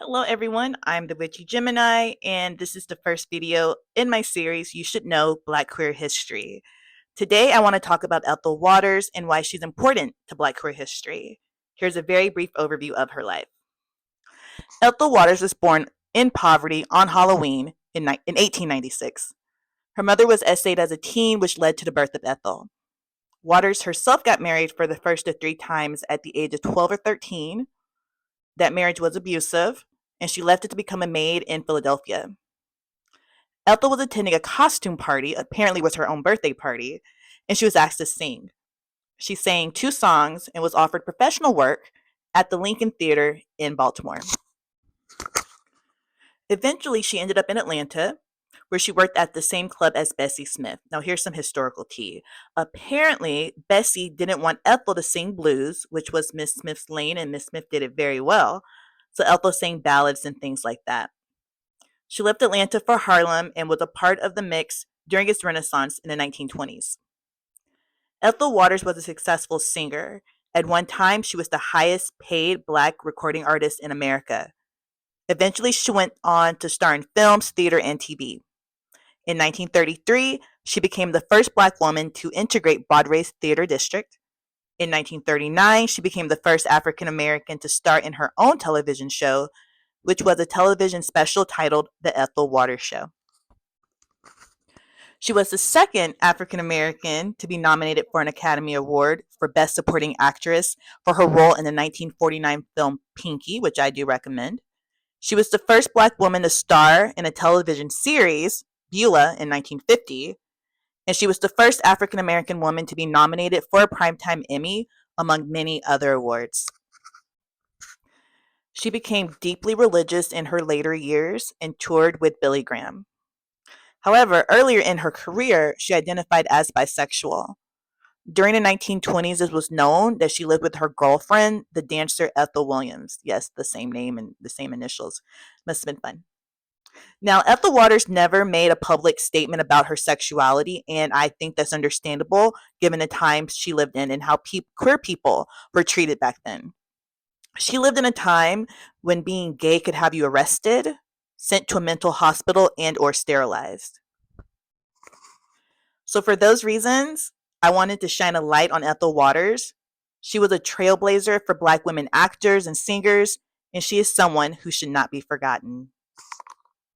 Hello, everyone. I'm the Witchy Gemini, and this is the first video in my series, You Should Know Black Queer History. Today, I want to talk about Ethel Waters and why she's important to Black queer history. Here's a very brief overview of her life. Ethel Waters was born in poverty on Halloween in 1896. Her mother was essayed as a teen, which led to the birth of Ethel. Waters herself got married for the first of three times at the age of 12 or 13. That marriage was abusive, and she left it to become a maid in Philadelphia. Ethel was attending a costume party, apparently was her own birthday party, and she was asked to sing. She sang two songs and was offered professional work at the Lincoln Theater in Baltimore. Eventually, she ended up in Atlanta, where she worked at the same club as Bessie Smith. Now, here's some historical tea. Apparently, Bessie didn't want Ethel to sing blues, which was Miss Smith's lane, and Miss Smith did it very well. So Ethel sang ballads and things like that. She left Atlanta for Harlem and was a part of the mix during its renaissance in the 1920s. Ethel Waters was a successful singer. At one time, she was the highest paid Black recording artist in America. Eventually, she went on to star in films, theater, and TV. In 1933, she became the first Black woman to integrate Broadway's theater district. In 1939, she became the first African American to star in her own television show, which was a television special titled The Ethel Waters Show. She was the second African American to be nominated for an Academy Award for Best Supporting Actress for her role in the 1949 film Pinky, which I do recommend. She was the first Black woman to star in a television series, Beulah, in 1950, and she was the first African American woman to be nominated for a Primetime Emmy, among many other awards. She became deeply religious in her later years and toured with Billy Graham. However, earlier in her career, she identified as bisexual. During the 1920s, it was known that she lived with her girlfriend, the dancer Ethel Williams. Yes, the same name and the same initials. Must have been fun. Now, Ethel Waters never made a public statement about her sexuality, and I think that's understandable given the times she lived in and how queer people were treated back then. She lived in a time when being gay could have you arrested, sent to a mental hospital, and or sterilized. So for those reasons, I wanted to shine a light on Ethel Waters. She was a trailblazer for Black women actors and singers, and she is someone who should not be forgotten.